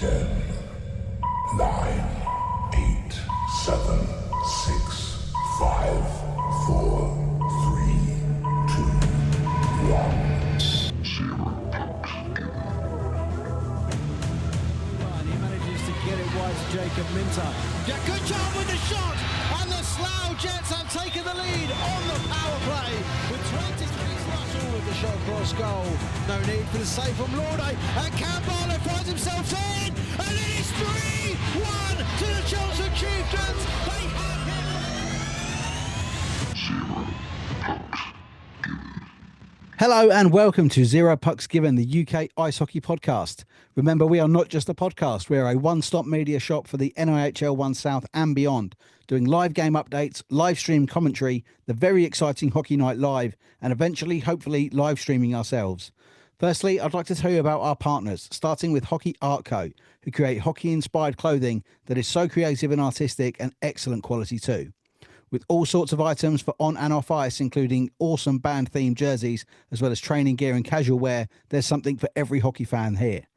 10, 9, 8, 7, 6, 5, 4, 3, 2, 1. 0 pucks given. And he manages to get it wide to Jacob Minter. Yeah, good job with the shot, and the Slough Jets have taken the lead on the power play with 23 Russell with the shot cross goal. No need for the save from Lauday, and Campbell finds himself in, and it is 3-1 to the Chelsea Chieftains. They have him. 0 pucks given. Hello and welcome to Zero Pucks Given, the UK Ice Hockey Podcast. Remember, we are not just a podcast, we are a one-stop media shop for the NIHL 1 South and beyond, doing live game updates, live stream commentary, the very exciting Hockey Night Live, and eventually, hopefully, live streaming ourselves. Firstly, I'd like to tell you about our partners, starting with Hockey Art Co., who create hockey-inspired clothing that is so creative and artistic and excellent quality too. With all sorts of items for on and off ice, including awesome band-themed jerseys, as well as training gear and casual wear, there's something for every hockey fan here.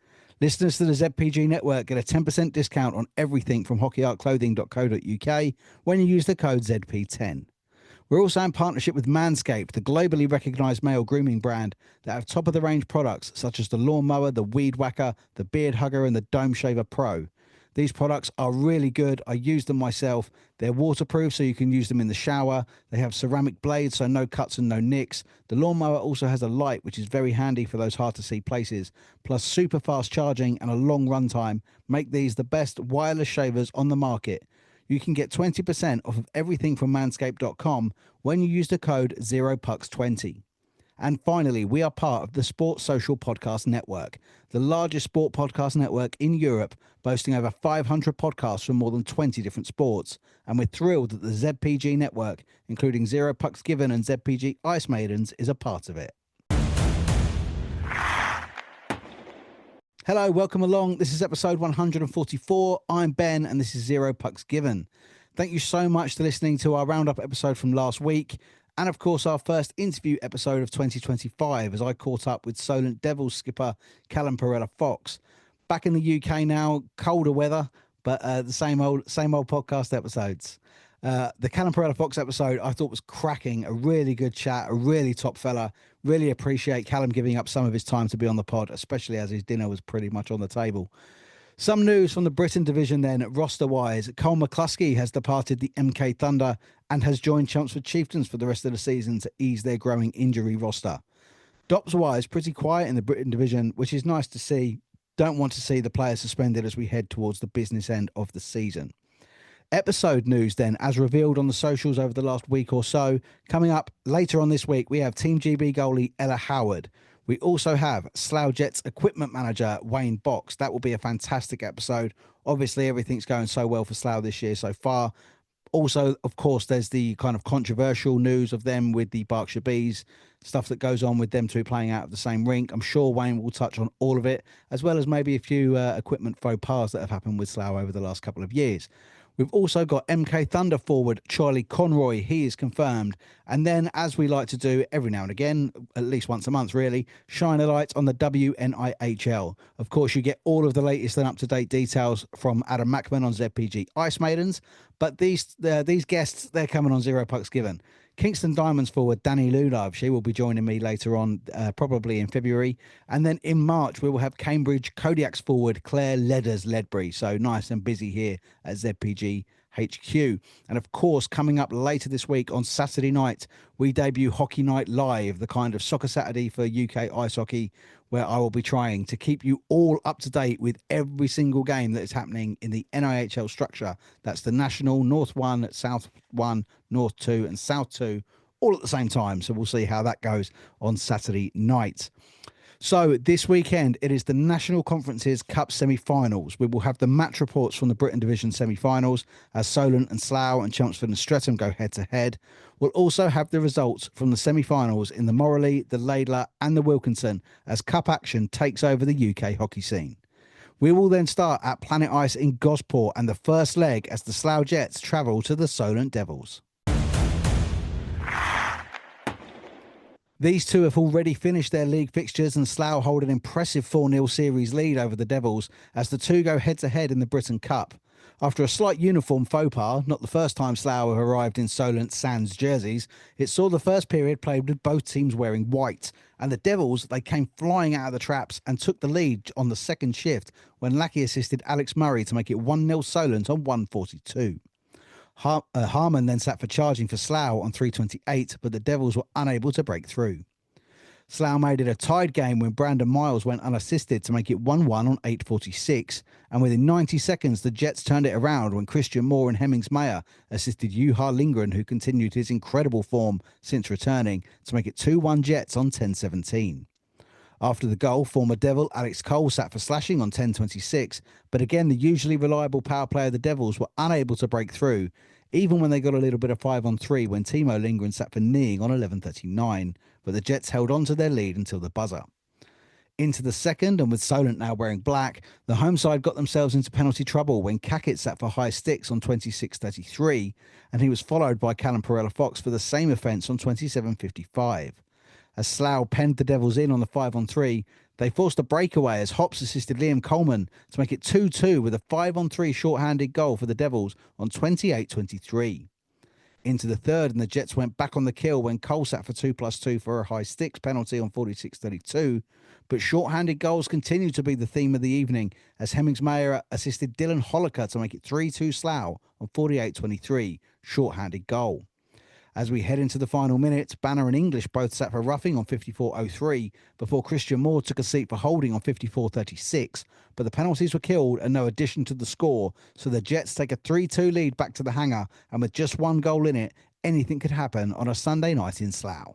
Listeners to the ZPG network get a 10% discount on everything from hockeyartclothing.co.uk when you use the code ZP10. We're also in partnership with Manscaped, the globally recognised male grooming brand that have top-of-the-range products such as the lawnmower, the weed whacker, the beard hugger and the dome shaver pro. These products are really good. I use them myself. They're waterproof, so you can use them in the shower. They have ceramic blades, so no cuts and no nicks. The lawnmower also has a light, which is very handy for those hard-to-see places. Plus, super fast charging and a long runtime make these the best wireless shavers on the market. You can get 20% off of everything from manscaped.com when you use the code 0pucks20. And finally, we are part of the Sports Social Podcast Network, the largest sport podcast network in Europe, boasting over 500 podcasts from more than 20 different sports. And we're thrilled that the ZPG network, including Zero Pucks Given and ZPG Ice Maidens, is a part of it. Hello, welcome along. This is episode 144. I'm Ben, and this is Zero Pucks Given. Thank you so much for listening to our roundup episode from last week. And of course, our first interview episode of 2025, as I caught up with Solent Devils skipper Callum Perella-Fox. Back in the UK now, colder weather, but the same old podcast episodes. The Callum Perella-Fox episode I thought was cracking, a really good chat, a really top fella. Really appreciate Callum giving up some of his time to be on the pod, especially as his dinner was pretty much on the table. Some news from the Britton division then, roster-wise. Cole McCluskey has departed the MK Thunder and has joined Chelmsford Chieftains for the rest of the season to ease their growing injury roster. Dops-wise, pretty quiet in the Britton division, which is nice to see. Don't want to see the players suspended as we head towards the business end of the season. Episode news then, as revealed on the socials over the last week or so. Coming up later on this week, we have Team GB goalie Ella Howard. We also have Slough Jets equipment manager Wayne Box. That will be a fantastic episode. Obviously, everything's going so well for Slough this year so far. Also, of course, there's the kind of controversial news of them with the Berkshire Bees, stuff that goes on with them two playing out of the same rink. I'm sure Wayne will touch on all of it, as well as maybe a few equipment faux pas that have happened with Slough over the last couple of years. We've also got MK Thunder forward Charlie Conroy. He is confirmed. And then, as we like to do every now and again, at least once a month really, shine a light on the WNIHL. Of course, you get all of the latest and up-to-date details from Adam Mackman on ZPG Ice Maidens. But these guests, they're coming on Zero Pucks Given. Kingston Diamonds forward Danny Lulove. She will be joining me later on, probably in February. And then in March, we will have Cambridge Kodiaks forward Claire Ledders Ledbury. So nice and busy here at ZPG HQ. And of course, coming up later this week on Saturday night, we debut Hockey Night Live, the kind of soccer Saturday for UK ice hockey, where I will be trying to keep you all up to date with every single game that is happening in the NIHL structure. That's the National, North 1, South 1, North 2 and South 2, all at the same time. So we'll see how that goes on Saturday night. So this weekend, it is the National Conferences Cup semi-finals. We will have the match reports from the Britton Division semi-finals as Solent and Slough and Chelmsford and Streatham go head-to-head. We'll also have the results from the semi-finals in the Moralee, the Laidler and the Wilkinson as Cup action takes over the UK hockey scene. We will then start at Planet Ice in Gosport and the first leg as the Slough Jets travel to the Solent Devils. These two have already finished their league fixtures, and Slough hold an impressive 4-0 series lead over the Devils as the two go head-to-head in the Britton Cup. After a slight uniform faux pas, not the first time Slough have arrived in Solent Sands jerseys, it saw the first period played with both teams wearing white, and the Devils, they came flying out of the traps and took the lead on the second shift when Lackey assisted Alex Murray to make it 1-0 Solent on 1:42. Harmon then sat for charging for Slough on 3:28, but the Devils were unable to break through. Slough made it a tied game when Brandon Miles went unassisted to make it 1-1 on 8:46, and within 90 seconds the Jets turned it around when Christian Moore and Hemmings Mayer assisted Juha Lindgren, who continued his incredible form since returning, to make it 2-1 Jets on 10:17. After the goal, former Devil Alex Cole sat for slashing on 10:26, but again the usually reliable power play of the Devils were unable to break through, even when they got a little bit of 5-on-3 when Timo Lindgren sat for kneeing on 11:39, but the Jets held on to their lead until the buzzer. Into the second, and with Solent now wearing black, the home side got themselves into penalty trouble when Cackett sat for high sticks on 26:33, and he was followed by Callum Perella-Fox for the same offence on 27:55. As Slough penned the Devils in on the 5-on-3, they forced a breakaway as Hops assisted Liam Coleman to make it 2-2 with a 5-on-3 short-handed goal for the Devils on 28:23. Into the third, and the Jets went back on the kill when Cole sat for 2+2 for a high sticks penalty on 46:32, but short-handed goals continued to be the theme of the evening as Hemmings Mayer assisted Dylan Holliker to make it 3-2 Slough on 48:23, short-handed goal. As we head into the final minutes, Banner and English both sat for roughing on 54:03 before Christian Moore took a seat for holding on 54:36, but the penalties were killed and no addition to the score, so the Jets take a 3-2 lead back to the hangar, and with just one goal in it, anything could happen on a Sunday night in Slough.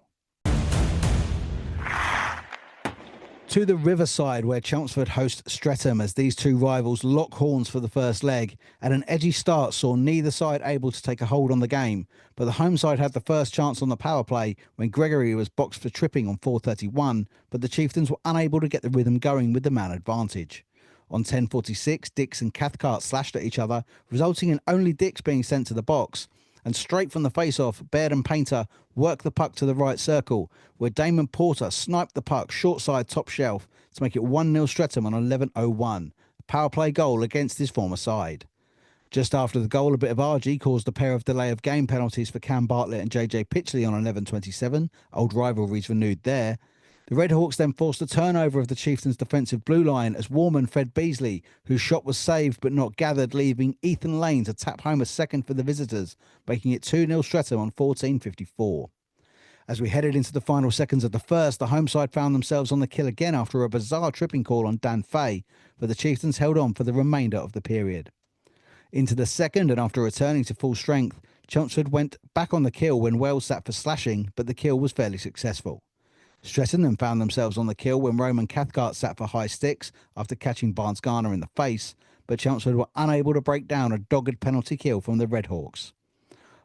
To the Riverside, where Chelmsford host Streatham as these two rivals lock horns for the first leg, and an edgy start saw neither side able to take a hold on the game, but the home side had the first chance on the power play when Gregory was boxed for tripping on 4:31, but the Chieftains were unable to get the rhythm going with the man advantage. On 10:46, Dix and Cathcart slashed at each other, resulting in only Dix being sent to the box. And straight from the face-off, Baird and Painter worked the puck to the right circle, where Damon Porter sniped the puck short side top shelf to make it 1-0 Streatham on 11:01, a power play goal against his former side. Just after the goal, a bit of RG caused a pair of delay of game penalties for Cam Bartlett and JJ Pitchley on 11:27, old rivalries renewed there. The Red Hawks then forced a turnover of the Chieftains' defensive blue line as Warman fed Beasley, whose shot was saved but not gathered, leaving Ethan Lane to tap home a second for the visitors, making it 2-0 Streatham on 14:54. As we headed into the final seconds of the first, the home side found themselves on the kill again after a bizarre tripping call on Dan Fay, but the Chieftains held on for the remainder of the period. Into the second, and after returning to full strength, Chelmsford went back on the kill when Wells sat for slashing, but the kill was fairly successful. Streatham then found themselves on the kill when Roman Cathcart sat for high sticks after catching Barnes Garner in the face, but Chelmsford were unable to break down a dogged penalty kill from the Red Hawks.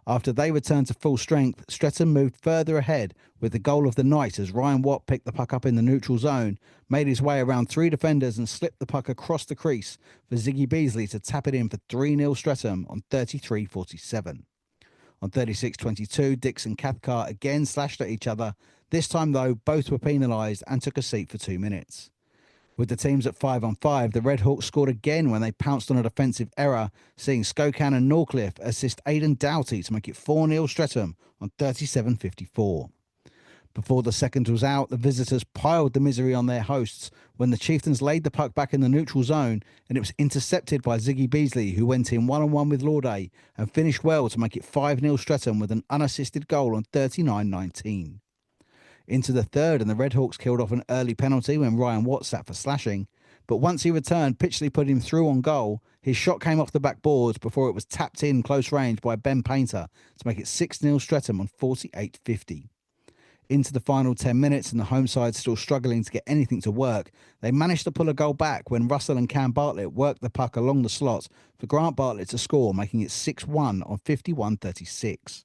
After they returned to full strength, Streatham moved further ahead with the goal of the night as Ryan Watt picked the puck up in the neutral zone, made his way around three defenders and slipped the puck across the crease for Ziggy Beasley to tap it in for 3-0 Streatham on 33:47. On 36:22, Dix and Cathcart again slashed at each other. This time, though, both were penalised and took a seat for 2 minutes. With the teams at 5-on-5, the Red Hawks scored again when they pounced on a defensive error, seeing Skokan and Norcliffe assist Aidan Doughty to make it 4-0 Streatham on 37:54. Before the second was out, the visitors piled the misery on their hosts when the Chieftains laid the puck back in the neutral zone, and it was intercepted by Ziggy Beasley, who went in 1-on-1 with Lauday and finished well to make it 5-0 Streatham with an unassisted goal on 39:19. Into the third, and the Red Hawks killed off an early penalty when Ryan Watt sat for slashing, but once he returned, Pitchley put him through on goal. His shot came off the back boards before it was tapped in close range by Ben Painter to make it 6-0 Streatham on 48:50. Into the final 10 minutes, and the home side still struggling to get anything to work, they managed to pull a goal back when Russell and Cam Bartlett worked the puck along the slot for Grant Bartlett to score, making it 6-1 on 51:36.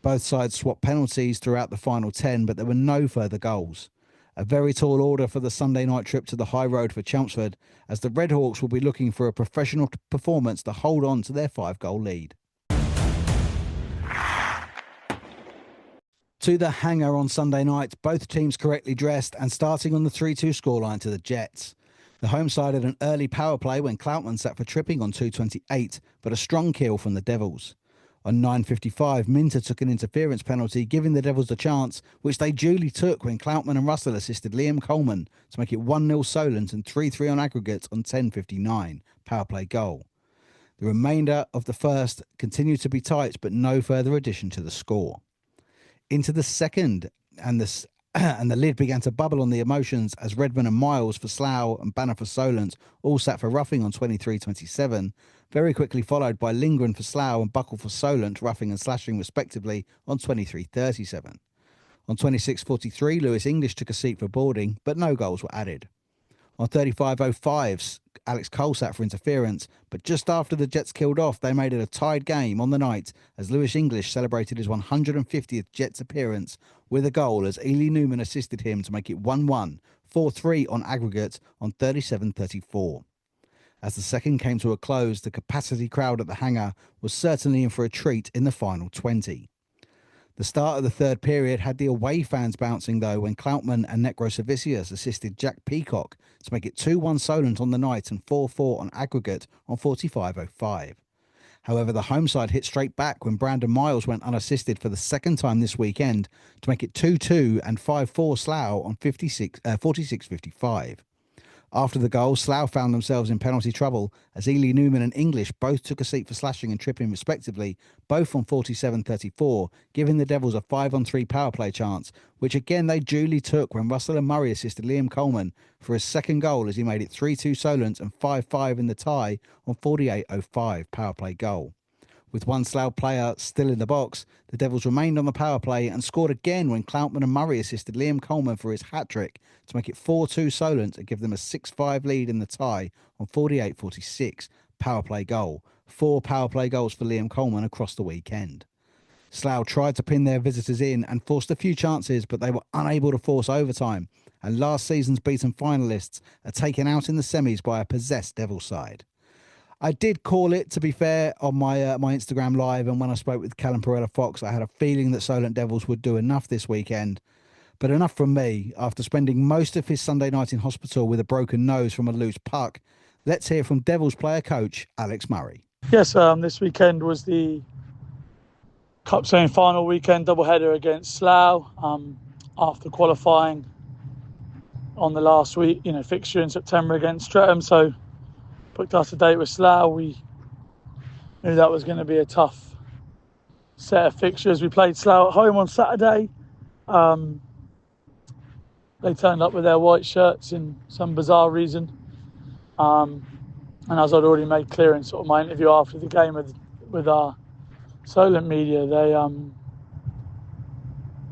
Both sides swapped penalties throughout the final 10, but there were no further goals. A very tall order for the Sunday night trip to the high road for Chelmsford, as the Red Hawks will be looking for a professional performance to hold on to their 5-goal lead. to the hangar on Sunday night, both teams correctly dressed and starting on the 3-2 scoreline to the Jets. The home side had an early power play when Cloutman sat for tripping on 2:28, but a strong kill from the Devils. On 9:55, Minter took an interference penalty, giving the Devils a chance, which they duly took when Cloutman and Russell assisted Liam Coleman to make it 1-0 Solent and 3-3 on aggregate on 10:59, power play goal. The remainder of the first continued to be tight, but no further addition to the score. Into the second, and the lid began to bubble on the emotions as Redmond and Miles for Slough and Banner for Solent all sat for roughing on 23:27, very quickly followed by Lindgren for Slough and Buckle for Solent, roughing and slashing respectively on 23:37. On 26:43, Lewis English took a seat for boarding, but no goals were added. On 35:05, Alex Cole sat for interference, but just after the Jets killed off, they made it a tied game on the night as Lewis English celebrated his 150th Jets appearance with a goal as Ely Newman assisted him to make it 1-1, 4-3 on aggregate on 37:34. As the second came to a close, the capacity crowd at the hangar was certainly in for a treat in the final 20. The start of the third period had the away fans bouncing, though, when Cloutman and Necrosavicius assisted Jack Peacock to make it 2-1 Solent on the night and 4-4 on aggregate on 45:05. However, the home side hit straight back when Brandon Miles went unassisted for the second time this weekend to make it 2-2 and 5-4 Slough on 46:55. After the goal, Slough found themselves in penalty trouble as Ely Newman and English both took a seat for slashing and tripping respectively, both on 47:34, giving the Devils a 5-on-3 power play chance, which again they duly took when Russell and Murray assisted Liam Coleman for his second goal as he made it 3-2 Solent and 5-5 in the tie on 48:05 power play goal. With one Slough player still in the box, the Devils remained on the power play and scored again when Cloutman and Murray assisted Liam Coleman for his hat-trick to make it 4-2 Solent and give them a 6-5 lead in the tie on 48:46 power play goal. 4 power play goals for Liam Coleman across the weekend. Slough tried to pin their visitors in and forced a few chances, but they were unable to force overtime, and last season's beaten finalists are taken out in the semis by a possessed Devil side. I did call it, to be fair, on my my Instagram live, and when I spoke with Callum Perella-Fox, I had a feeling that Solent Devils would do enough this weekend. But enough from me. After spending most of his Sunday night in hospital with a broken nose from a loose puck, let's hear from Devils player coach Alex Murray. Yes, this weekend was the Cup semi-final weekend doubleheader against Slough. After qualifying on the last week, fixture in September against Streatham, so booked us a date with Slough. We knew that was going to be a tough set of fixtures. We played Slough at home on Saturday. They turned up with their white shirts in some bizarre reason. And as I'd already made clear in sort of my interview after the game with our Solent media,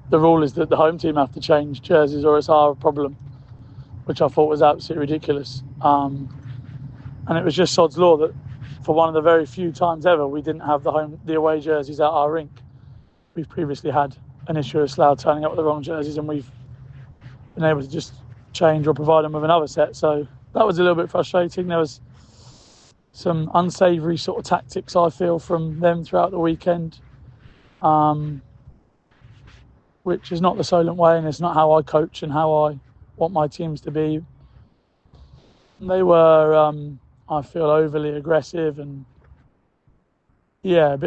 the rule is that the home team have to change jerseys or it's our problem, which I thought was absolutely ridiculous. And it was just sod's law that for one of the very few times ever we didn't have the away jerseys at our rink. We've previously had an issue of Slough turning up with the wrong jerseys, and we've been able to just change or provide them with another set. So that was a little bit frustrating. There was some unsavoury sort of tactics, I feel, from them throughout the weekend, which is not the Solent way, and it's not how I coach and how I want my teams to be. They were, I feel, overly aggressive and, a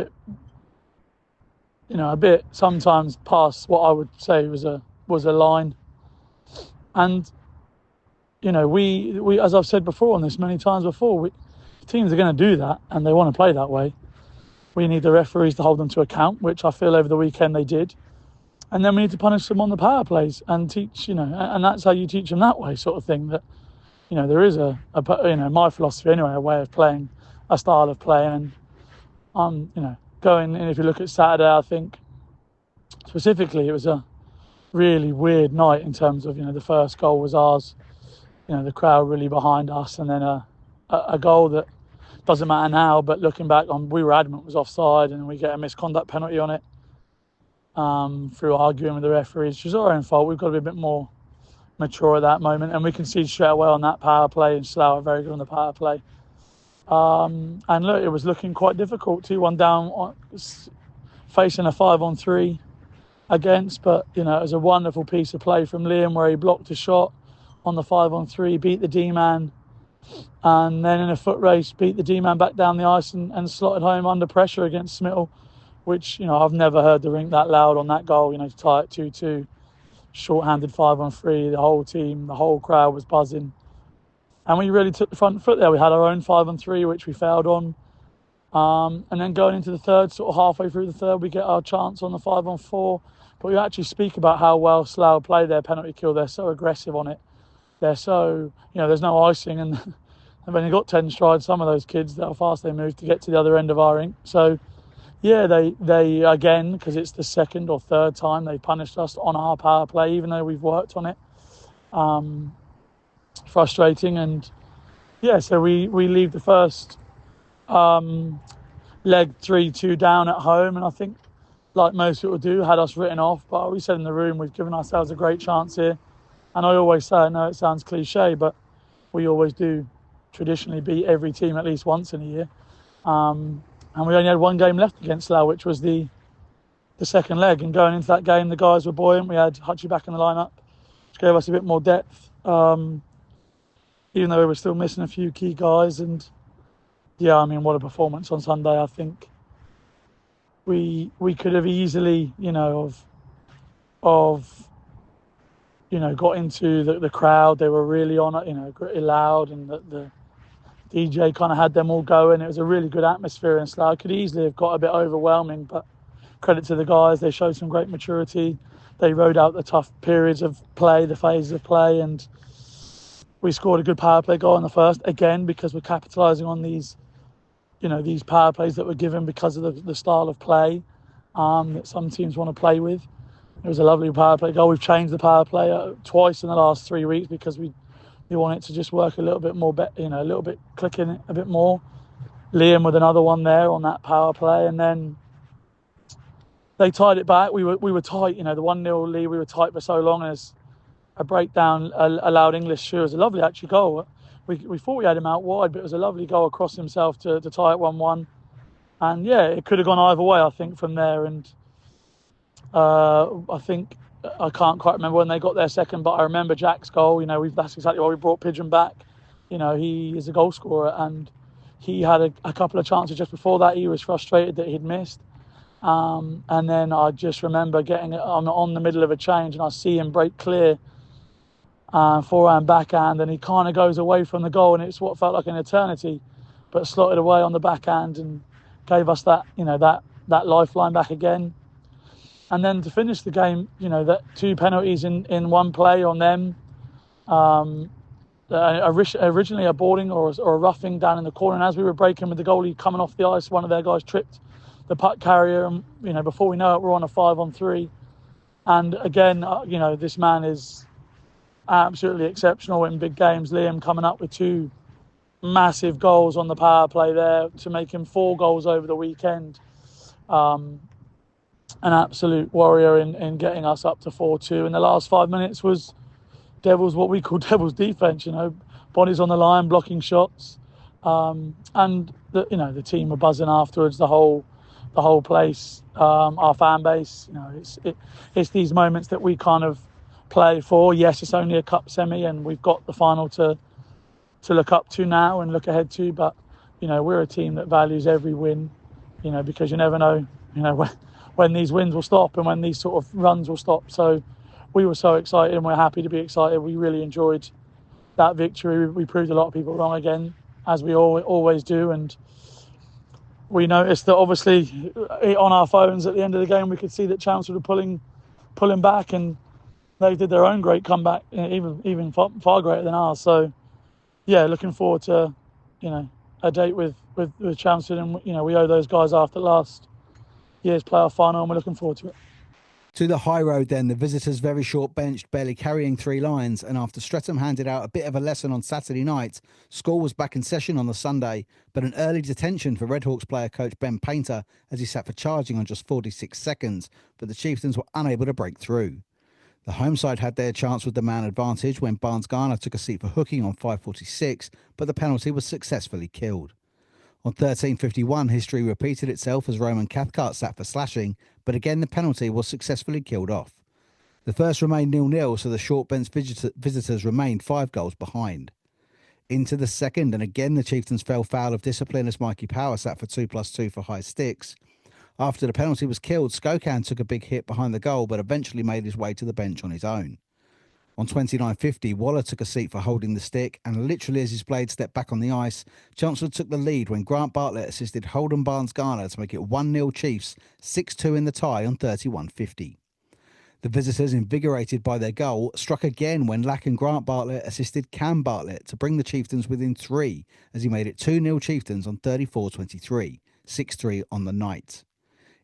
bit sometimes past what I would say was a line. And, we as I've said before on this many times before, teams are going to do that and they want to play that way. We need the referees to hold them to account, which I feel over the weekend they did. And then we need to punish them on the power plays and teach, and that's how you teach them that way, sort of thing. That, there is my philosophy anyway, a way of playing, a style of playing. And, going in, if you look at Saturday, I think specifically it was a really weird night in terms of, the first goal was ours, the crowd really behind us, and then a goal that doesn't matter now, but looking back on, we were adamant was offside, and we get a misconduct penalty on it through arguing with the referees, which is our own fault. We've got to be a bit more mature at that moment, and we conceded straight away on that power play, and Slough are very good on the power play. And look, it was looking quite difficult, 2-1 down, facing a 5-on-3. against, but it was a wonderful piece of play from Liam where he blocked a shot on the 5-on-3, beat the D-man, and then in a foot race beat the D-man back down the ice and slotted home under pressure against Smittle, which I've never heard the rink that loud on that goal. To tie it 2-2, short-handed 5-on-3, the whole team, the whole crowd was buzzing, and we really took the front foot there. We had our own 5-on-3 which we failed on. And then going into the third, sort of halfway through the third, we get our chance on the 5-on-4. But we actually speak about how well Slough play their penalty kill. They're so aggressive on it. They're so, there's no icing. And they've only got 10 strides, some of those kids, how fast they move to get to the other end of our rink. So, yeah, they again, because it's the second or third time they punished us on our power play, even though we've worked on it. Frustrating. And, yeah, so we leave the first leg 3-2 down at home, and I think, like most people do, had us written off. But we said in the room, we've given ourselves a great chance here. And I always say, I know it sounds cliche, but we always do traditionally beat every team at least once in a year. And we only had one game left against Slough, which was the second leg. And going into that game, the guys were buoyant. We had Hutchie back in the lineup, which gave us a bit more depth, even though we were still missing a few key guys. And yeah, what a performance on Sunday. I think we could have easily, got into the crowd. They were really on it, pretty loud, and the DJ kind of had them all going. It was a really good atmosphere in Slough. It could easily have got a bit overwhelming, but credit to the guys. They showed some great maturity. They rode out the tough periods of play, the phases of play, and we scored a good power play goal in the first, again, because we're capitalising on these power plays that were given because of the style of play that some teams want to play with. It was a lovely power play goal. We've changed the power play twice in the last 3 weeks because we want it to just work a little bit more, a little bit clicking it a bit more. Liam with another one there on that power play, and then they tied it back. We were tight, the 1-0 lead. We were tight for so long as a breakdown allowed English through. It was a lovely actually goal. We thought we had him out wide, but it was a lovely goal across himself to tie it 1-1. And yeah, it could have gone either way, I think, from there. And I think, I can't quite remember when they got their second, but I remember Jack's goal. That's exactly why we brought Pigeon back. He is a goal scorer, and he had a couple of chances just before that. He was frustrated that he'd missed. And then I just remember getting it on the middle of a change, and I see him break clear, forehand, backhand, and he kind of goes away from the goal, and it's what felt like an eternity, but slotted away on the backhand and gave us that, that lifeline back again. And then to finish the game, that 2 penalties in one play on them. Originally a boarding or a roughing down in the corner, and as we were breaking with the goalie coming off the ice, one of their guys tripped the puck carrier, and before we know it, we're on a 5-on-3. And again, this man is absolutely exceptional in big games. Liam coming up with 2 massive goals on the power play there to make him 4 goals over the weekend. An absolute warrior in getting us up to 4-2. And the last 5 minutes was what we call devil's defence, bodies on the line, blocking shots. And the team were buzzing afterwards, the whole place, our fan base. It's these moments that we kind of play for. Yes, it's only a cup semi, and we've got the final to look up to now and look ahead to. But we're a team that values every win. Because you never know, when these wins will stop and when these sort of runs will stop. So we were so excited, and we're happy to be excited. We really enjoyed that victory. We proved a lot of people wrong again, as we always do. And we noticed that obviously on our phones at the end of the game, we could see that Chelmsford were pulling back, and they did their own great comeback, even far greater than ours. So yeah, looking forward to a date with Chelmsford, and we owe those guys after last year's playoff final, and we're looking forward to it. To the high road then, the visitors very short benched, barely carrying 3 lines, and after Streatham handed out a bit of a lesson on Saturday night, school was back in session on the Sunday, but an early detention for Redhawks player coach Ben Painter as he sat for charging on just 46 seconds, but the Chieftains were unable to break through. The home side had their chance with the man advantage when Barnes Garner took a seat for hooking on 5:46, but the penalty was successfully killed. On 13:51, history repeated itself as Roman Cathcart sat for slashing, but again the penalty was successfully killed off. The first remained 0-0, so the short bench visitors remained 5 goals behind. Into the second, and again the Chieftains fell foul of discipline as Mikey Power sat for 2+2 for high sticks. After the penalty was killed, Skokan took a big hit behind the goal, but eventually made his way to the bench on his own. On 29:50, Waller took a seat for holding the stick, and literally as his blade stepped back on the ice, Chelmsford took the lead when Grant Bartlett assisted Holden Barnes-Garner to make it 1-0 Chiefs, 6-2 in the tie on 31:50. The visitors, invigorated by their goal, struck again when Lack and Grant Bartlett assisted Cam Bartlett to bring the Chieftains within 3 as he made it 2-0 Chieftains on 34:23, 6-3 on the night.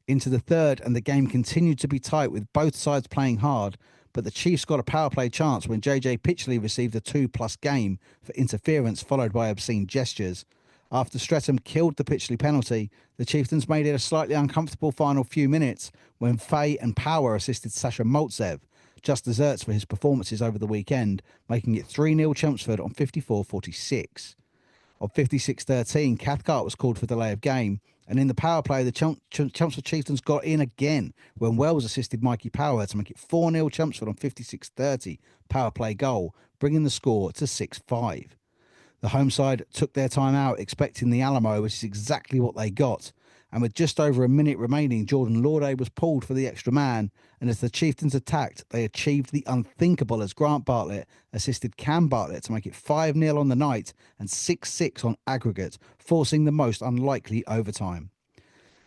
Into the third, and the game continued to be tight with both sides playing hard, but the Chiefs got a power play chance when JJ Pitchley received a 2+ game for interference followed by obscene gestures. After Streatham killed the Pitchley penalty, the Chieftains made it a slightly uncomfortable final few minutes when Fay and Power assisted Sasha Maltsev, just desserts for his performances over the weekend, making it 3-0 Chelmsford on 54:46. On 56:13, Cathcart was called for delay of game, and in the power play, the Chelmsford Chieftains got in again when Wells assisted Mikey Power to make it 4-0 Chelmsford on 56:30 power play goal, bringing the score to 6-5. The home side took their time out, expecting the Alamo, which is exactly what they got. And with just over a minute remaining, Jordan Lauday was pulled for the extra man. And as the Chieftains attacked, they achieved the unthinkable as Grant Bartlett assisted Cam Bartlett to make it 5-0 on the night and 6-6 on aggregate, forcing the most unlikely overtime.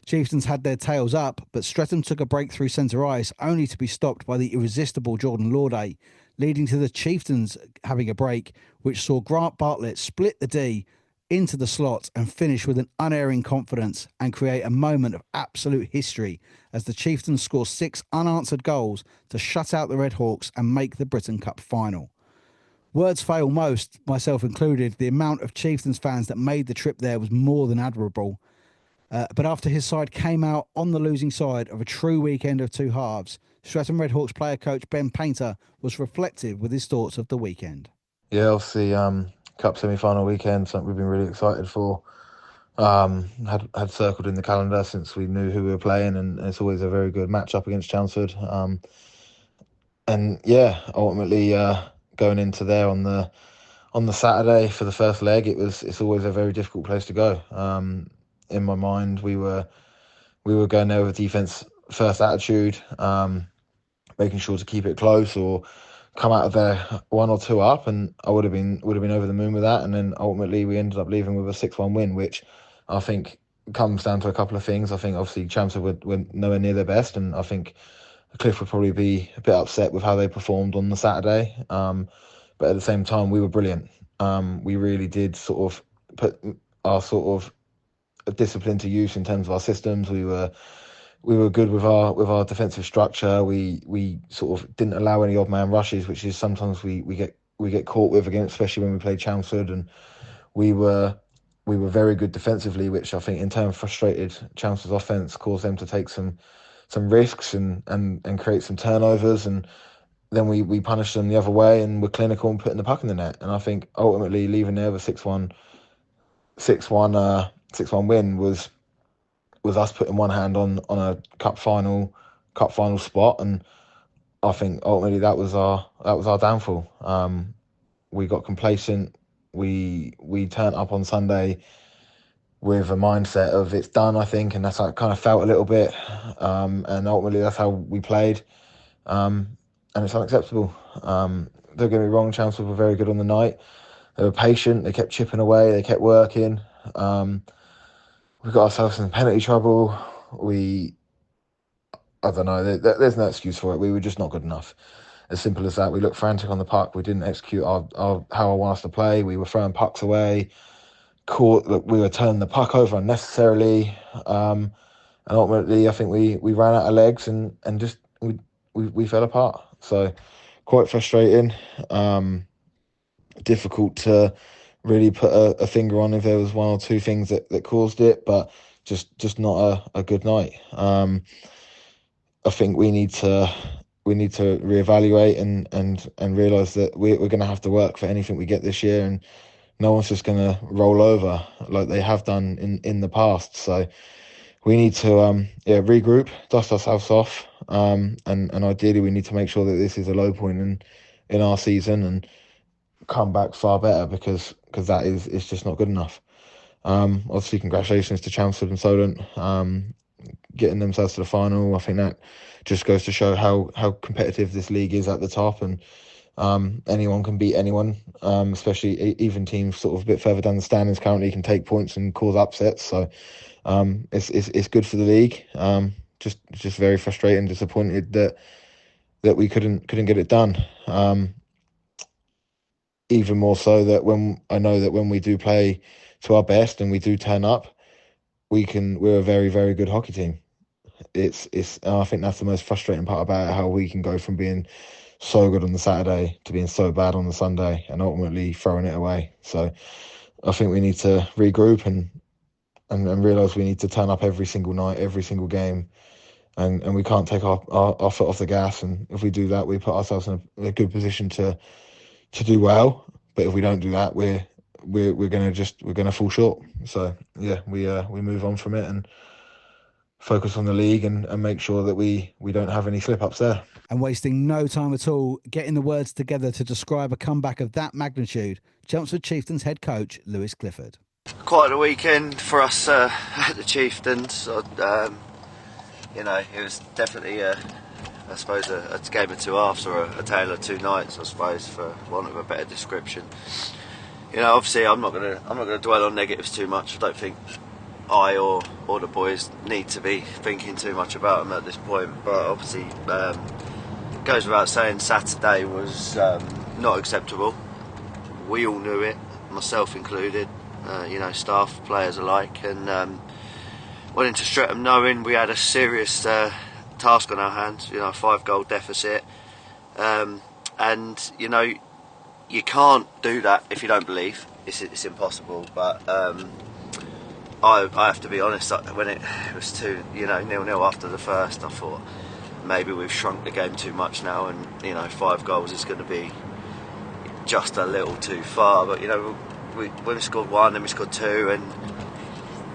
Chieftains had their tails up, but Streatham took a break through centre ice, only to be stopped by the irresistible Jordan Lauday, leading to the Chieftains having a break, which saw Grant Bartlett split the D into the slot and finish with an unerring confidence and create a moment of absolute history as the Chieftains score 6 unanswered goals to shut out the Red Hawks and make the Britton Cup final. Words fail most, myself included. The amount of Chieftains fans that made the trip there was more than admirable. But after his side came out on the losing side of a true weekend of two halves, Streatham Red Hawks player coach Ben Painter was reflective with his thoughts of the weekend. Yeah, obviously, Cup semi-final weekend, something we've been really excited for. Had circled in the calendar since we knew who we were playing, and it's always a very good match up against Chelmsford. And yeah, ultimately going into there on the Saturday for the first leg, it's always a very difficult place to go. In my mind, we were going there with defense first attitude, making sure to keep it close or come out of there 1 or 2 up, and I would have been over the moon with that. And then ultimately we ended up leaving with a 6-1 win, which I think comes down to a couple of things. I think obviously Chelmsford were nowhere near their best, and I think Cliff would probably be a bit upset with how they performed on the Saturday. But at the same time, we were brilliant. We really did sort of put our sort of discipline to use in terms of our systems. We were good with our defensive structure. We sort of didn't allow any odd man rushes, which is sometimes we get caught with again, especially when we play Chelmsford. And we were very good defensively, which I think in turn frustrated Chelmsford's offense, caused them to take some risks and create some turnovers. And then we punished them the other way and were clinical and putting the puck in the net. And I think ultimately leaving there with 6-1 win was us putting one hand on a cup final spot, and I think ultimately that was our downfall. We got complacent. We turned up on Sunday with a mindset of it's done, I think, and that's how it kind of felt a little bit. And ultimately that's how we played, and it's unacceptable. Don't get me wrong, Chelmsford were very good on the night. They were patient. They kept chipping away. They kept working. We got ourselves in penalty trouble. I don't know, there's no excuse for it. We were just not good enough. As simple as that. We looked frantic on the puck. We didn't execute how I want us to play. We were throwing pucks away. We were turning the puck over unnecessarily. And ultimately, I think we ran out of legs and just we fell apart. So quite frustrating. Difficult to really put a finger on if there was 1 or 2 things that caused it, but just not a good night. I think we need to reevaluate and realise that we're going to have to work for anything we get this year, and no one's just going to roll over like they have done in the past. So we need to regroup, dust ourselves off, and ideally we need to make sure that this is a low point in our season and come back far better, because that is just not good enough. Obviously, congratulations to Chelmsford and Solent getting themselves to the final. I think that just goes to show how competitive this league is at the top, and anyone can beat anyone, especially even teams sort of a bit further down the standings currently can take points and cause upsets. So it's good for the league. Just very frustrating, disappointed that we couldn't get it done. Even more so that when we do play to our best and we do turn up, we're a very, very good hockey team. I think that's the most frustrating part about it, how we can go from being so good on the Saturday to being so bad on the Sunday and ultimately throwing it away. So I think we need to regroup and realise we need to turn up every single night, every single game, and we can't take our foot off the gas. And if we do that, we put ourselves in a good position to do well. But if we don't do that, we're gonna fall short. So yeah, we move on from it and focus on the league and make sure that we don't have any slip-ups there. And wasting no time at all, getting the words together to describe a comeback of that magnitude, Chelmsford Chieftains head coach Lewis Clifford. Quite a weekend for us at the Chieftains. It was definitely I suppose a game of two halves, or a tale of two nights, I suppose, for want of a better description. Obviously I'm not gonna dwell on negatives too much. I don't think I or the boys need to be thinking too much about them at this point. But obviously, it goes without saying, Saturday was not acceptable. We all knew it, myself included. Staff, players alike, and went into Streatham knowing we had a serious task on our hands. A 5-goal deficit, and you can't do that if you don't believe. It's impossible. But I have to be honest. When it was 0-0 after the first, I thought maybe we've shrunk the game too much now, and 5 goals is going to be just a little too far. But when we scored 1, then we scored 2, and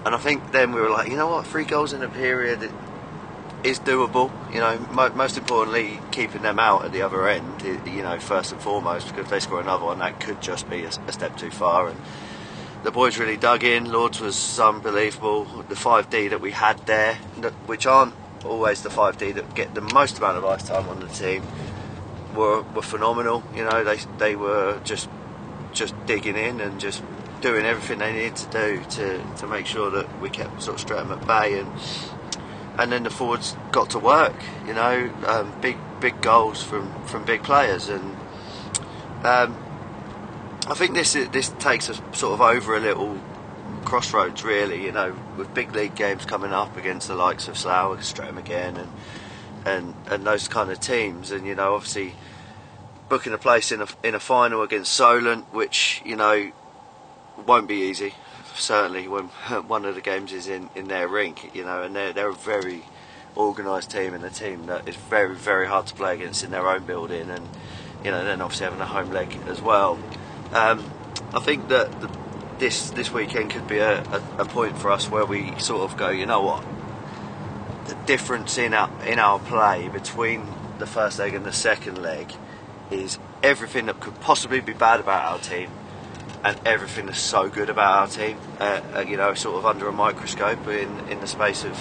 I think then we were like, 3 goals in a period is doable. Most importantly, keeping them out at the other end, first and foremost, because if they score another one, that could just be a step too far. And the boys really dug in. Lords was unbelievable. The 5D that we had there, which aren't always the 5D that get the most amount of ice time on the team, were phenomenal. They were just digging in and just doing everything they needed to do to make sure that we kept sort of Streatham at bay, and then the forwards got to work. Big goals from big players, and I think this takes us sort of over a little crossroads, really. With big league games coming up against the likes of Slough, Streatham again, and those kind of teams, and obviously booking a place in a final against Solent, which won't be easy, certainly when one of the games is in their rink, and they're a very organised team, and a team that is very, very hard to play against in their own building, and then obviously having a home leg as well. I think that this weekend could be a point for us where we sort of go, what, the difference in our play between the first leg and the second leg is everything that could possibly be bad about our team and everything that's so good about our team, sort of under a microscope in the space of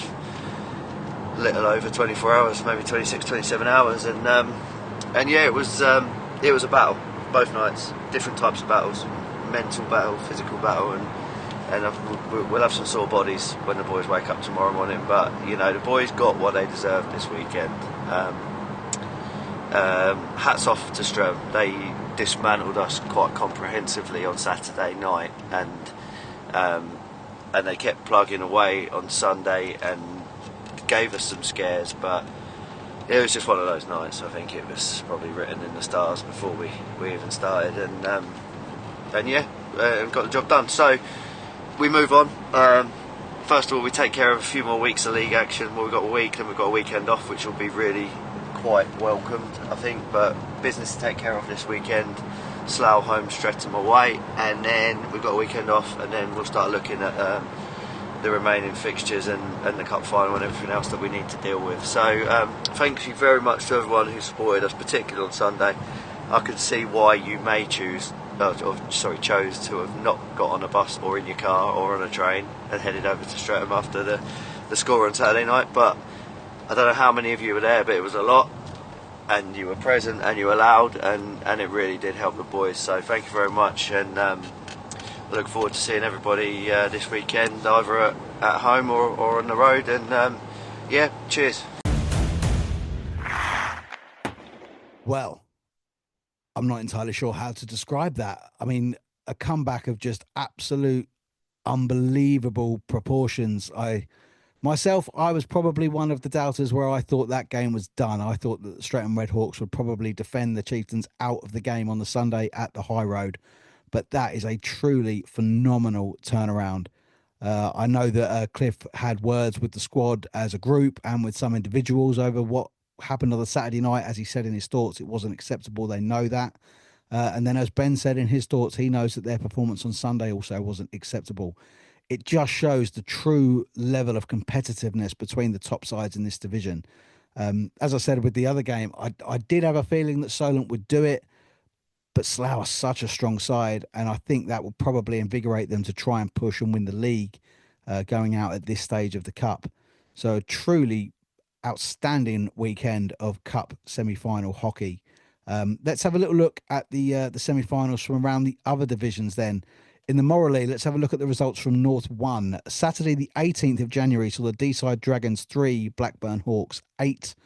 little over 24 hours, maybe 26, 27 hours, and yeah, it was a battle both nights, different types of battles, mental battle, physical battle, and we'll have some sore bodies when the boys wake up tomorrow morning, but the boys got what they deserved this weekend. Hats off to Streatham. They dismantled us quite comprehensively on Saturday night, and they kept plugging away on Sunday and gave us some scares, but it was just one of those nights. I think it was probably written in the stars before we even started, and yeah, got the job done. So we move on. First of all, we take care of a few more weeks of league action. Well, we've got a week, and we've got a weekend off, which will be really quite welcomed, I think, but business to take care of this weekend. Slough home, Streatham away, and then we've got a weekend off, and then we'll start looking at the remaining fixtures and the cup final and everything else that we need to deal with. So thank you very much to everyone who supported us, particularly on Sunday. I could see why you may chose to have not got on a bus or in your car or on a train and headed over to Streatham after the score on Saturday night, but I don't know how many of you were there, but it was a lot, and you were present and you were loud, and it really did help the boys. So thank you very much, and I look forward to seeing everybody this weekend, either at home or on the road, and cheers. Well, I'm not entirely sure how to describe that. I mean, a comeback of just absolute unbelievable proportions. I was probably one of the doubters where I thought that game was done. I thought that the Streatham Redhawks would probably defend the Chieftains out of the game on the Sunday at the High Road. But that is a truly phenomenal turnaround. I know that Cliff had words with the squad as a group and with some individuals over what happened on the Saturday night. As he said in his thoughts, it wasn't acceptable. They know that. And then as Ben said in his thoughts, he knows that their performance on Sunday also wasn't acceptable. It just shows the true level of competitiveness between the top sides in this division. As I said with the other game, I did have a feeling that Solent would do it, but Slough are such a strong side, and I think that will probably invigorate them to try and push and win the league going out at this stage of the Cup. So a truly outstanding weekend of Cup semi-final hockey. Let's have a little look at the semi-finals from around the other divisions then. In the Moralee, let's have a look at the results from North 1. Saturday, the 18th of January, saw the Deeside Dragons 3, Blackburn Hawks 8,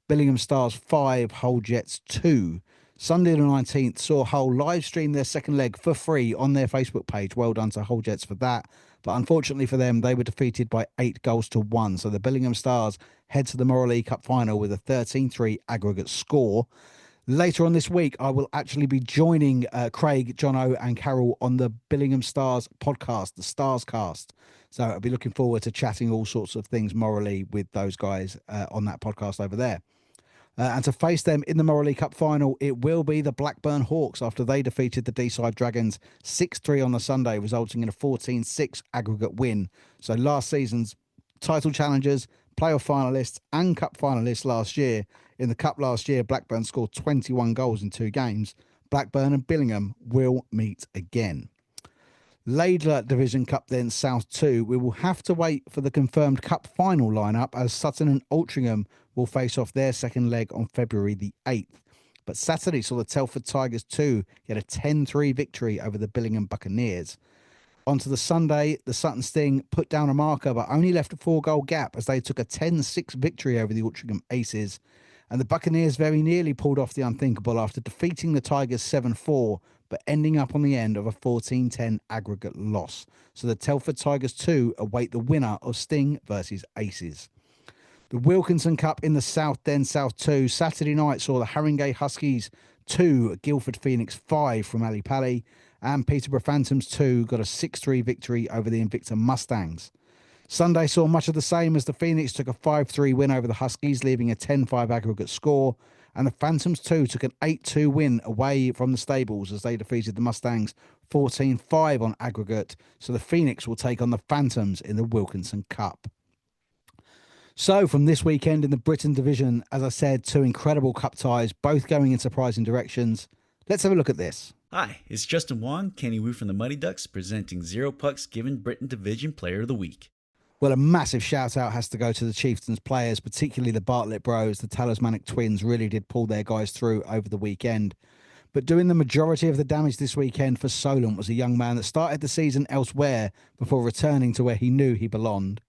Billingham Stars 5, Hull Jets 2. Sunday the 19th saw Hull live stream their second leg for free on their Facebook page. Well done to Hull Jets for that. But unfortunately for them, they were defeated by 8-1. So the Billingham Stars head to the Moralee Cup final with a 13-3 aggregate score. Later on this week, I will actually be joining Craig, Jono and Carol on the Billingham Stars podcast, the Stars Cast. So I'll be looking forward to chatting all sorts of things Moralee with those guys on that podcast over there. And to face them in the Moralee Cup final, it will be the Blackburn Hawks after they defeated the Deeside Dragons 6-3 on the Sunday, resulting in a 14-6 aggregate win. So last season's title challengers, playoff finalists and cup finalists last year. In the Cup last year, Blackburn scored 21 goals in 2 games. Blackburn and Billingham will meet again. Laidler Division Cup then, South 2. We will have to wait for the confirmed Cup final lineup as Sutton and Altrincham will face off their second leg on February the 8th. But Saturday saw the Telford Tigers 2 get a 10-3 victory over the Billingham Buccaneers. Onto the Sunday, the Sutton Sting put down a marker but only left a 4-goal gap as they took a 10-6 victory over the Altrincham Aces. And the Buccaneers very nearly pulled off the unthinkable after defeating the Tigers 7-4, but ending up on the end of a 14-10 aggregate loss. So the Telford Tigers 2 await the winner of Sting versus Aces. The Wilkinson Cup in the South Den, South 2. Saturday night saw the Haringey Huskies 2, Guildford Phoenix 5 from Ali Pally, and Peterborough Phantoms 2 got a 6-3 victory over the Invicta Mustangs. Sunday saw much of the same as the Phoenix took a 5-3 win over the Huskies, leaving a 10-5 aggregate score. And the Phantoms 2 took an 8-2 win away from the Stables as they defeated the Mustangs 14-5 on aggregate. So the Phoenix will take on the Phantoms in the Wilkinson Cup. So from this weekend in the Britton division, as I said, 2 incredible cup ties, both going in surprising directions. Let's have a look at this. Hi, it's Justin Wong, Kenny Wu from the Muddy Ducks, presenting Zero Pucks Given Britton Division Player of the Week. Well, a massive shout out has to go to the Chieftains players, particularly the Bartlett Bros. The Talismanic Twins really did pull their guys through over the weekend. But doing the majority of the damage this weekend for Solent was a young man that started the season elsewhere before returning to where he knew he belonged.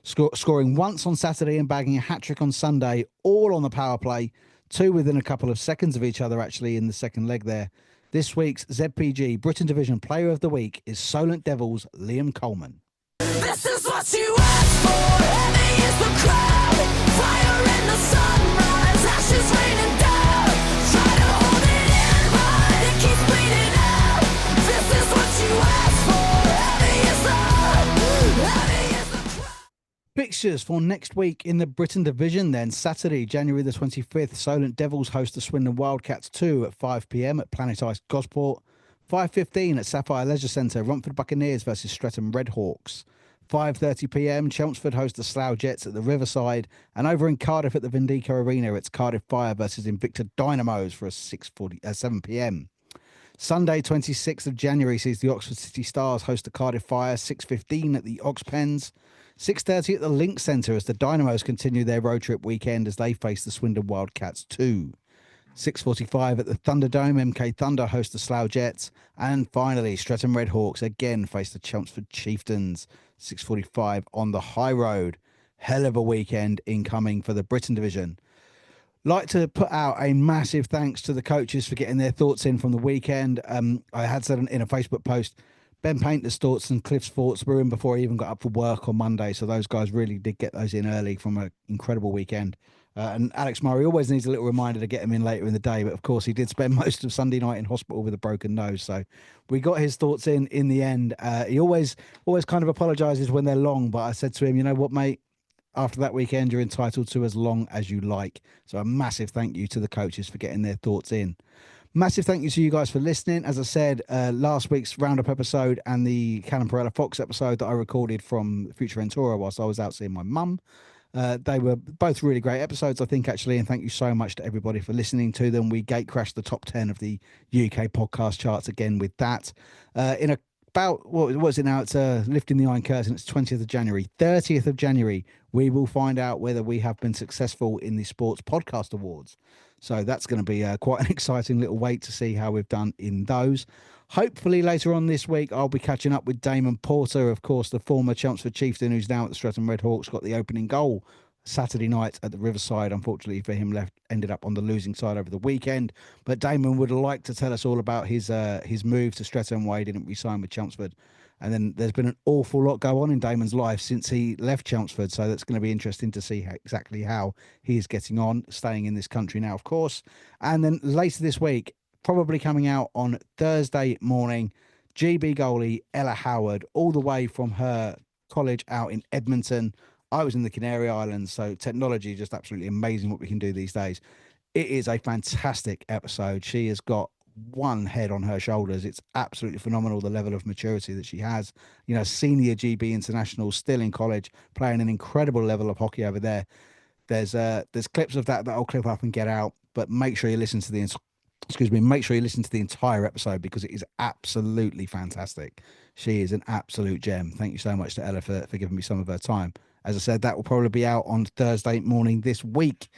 Scoring once on Saturday and bagging a hat-trick on Sunday, all on the power play, 2 within a couple of seconds of each other actually in the second leg there. This week's ZPG Britton Division Player of the Week is Solent Devils' Liam Coleman. This is what you asked for, heavy is the crowd, fire in the sunrise, ashes raining down, try to hold it in, but it keeps bleeding out. This is what you asked for, heavy is the crowd. Big Fixtures for next week in the Britton division then. Saturday, January the 25th, Solent Devils host the Swindon Wildcats 2 at 5 p.m. at Planet Ice Gosport. 5:15 at Sapphire Leisure Centre, Romford Buccaneers versus Streatham Redhawks. 5:30 p.m, Chelmsford host the Slough Jets at the Riverside. And over in Cardiff at the Vindico Arena, it's Cardiff Fire versus Invicta Dynamos for a 7 p.m. Sunday, 26th of January, sees the Oxford City Stars host the Cardiff Fire, 6:15 at the Ox Pens. 6:30 at the Link Centre as the Dynamos continue their road trip weekend as they face the Swindon Wildcats 2. 6:45 at the Thunderdome, MK Thunder host the Slough Jets. And finally, Streatham Redhawks again face the Chelmsford Chieftains. 6:45 on the High Road. Hell of a weekend incoming for the Britton division. Like to put out a massive thanks to the coaches for getting their thoughts in from the weekend. I had said in a Facebook post, Ben Painter's thoughts and Cliff's thoughts were in before he even got up for work on Monday. So those guys really did get those in early from an incredible weekend. And Alex Murray always needs a little reminder to get him in later in the day. But of course, he did spend most of Sunday night in hospital with a broken nose. So we got his thoughts in the end. He always kind of apologises when they're long. But I said to him, you know what, mate? After that weekend, you're entitled to as long as you like. So a massive thank you to the coaches for getting their thoughts in. Massive thank you to you guys for listening. As I said, last week's Roundup episode and the Callum Perella Fox episode that I recorded from Future Ventura whilst I was out seeing my mum. They were both really great episodes, I think, actually, and thank you so much to everybody for listening to them. We gate crashed the top 10 of the UK podcast charts again with that. About, what was it now? It's lifting the iron curtain. It's 20th of January. 30th of January, we will find out whether we have been successful in the Sports Podcast Awards. So that's going to be quite an exciting little wait to see how we've done in those. Hopefully later on this week, I'll be catching up with Damon Porter, of course, the former Chelmsford Chieftain who's now at the Streatham Redhawks, got the opening goal Saturday night at the Riverside. Unfortunately for him, ended up on the losing side over the weekend. But Damon would like to tell us all about his move to Streatham, why he didn't re-sign with Chelmsford. And then there's been an awful lot go on in Damon's life since he left Chelmsford. So that's going to be interesting to see exactly how he is getting on, staying in this country now, of course. And then later this week, probably coming out on Thursday morning, GB goalie Ella Howard, all the way from her college out in Edmonton. I was in the Canary Islands, so technology is just absolutely amazing what we can do these days. It is a fantastic episode. She has got one head on her shoulders. It's absolutely phenomenal, the level of maturity that she has. You know, senior GB international, still in college, playing an incredible level of hockey over there. There's clips of that I'll clip up and get out, but make sure you listen to the entire episode because it is absolutely fantastic. She is an absolute gem. Thank you so much to Ella for giving me some of her time. As I said, that will probably be out on Thursday morning this week.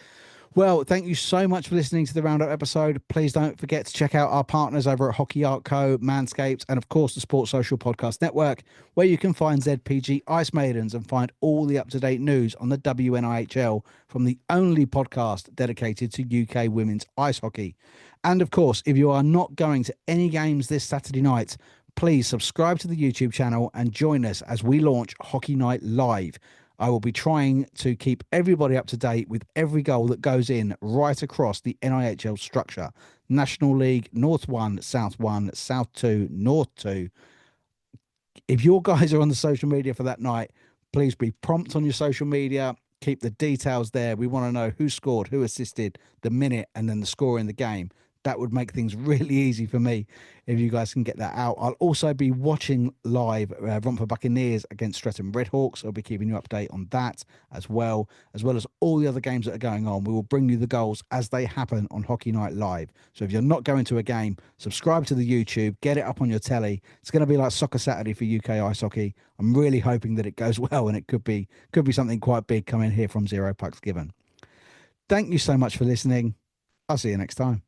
Well, thank you so much for listening to the Roundup episode. Please don't forget to check out our partners over at Hockey Art Co, Manscaped, and of course the Sports Social Podcast Network, where you can find ZPG Ice Maidens and find all the up-to-date news on the WNIHL from the only podcast dedicated to UK women's ice hockey. And of course, if you are not going to any games this Saturday night, please subscribe to the YouTube channel and join us as we launch Hockey Night Live. I will be trying to keep everybody up to date with every goal that goes in right across the NIHL structure. National League, North 1, South 1, South 2, North 2. If your guys are on the social media for that night, please be prompt on your social media. Keep the details there. We want to know who scored, who assisted, the minute, and then the score in the game. That would make things really easy for me if you guys can get that out. I'll also be watching live Romford Buccaneers against Streatham Redhawks. I'll be keeping you update on that as well as all the other games that are going on. We will bring you the goals as they happen on Hockey Night Live. So if you're not going to a game, subscribe to the YouTube, get it up on your telly. It's going to be like Soccer Saturday for UK ice hockey. I'm really hoping that it goes well, and it could be something quite big coming here from Zero Pucks Given. Thank you so much for listening. I'll see you next time.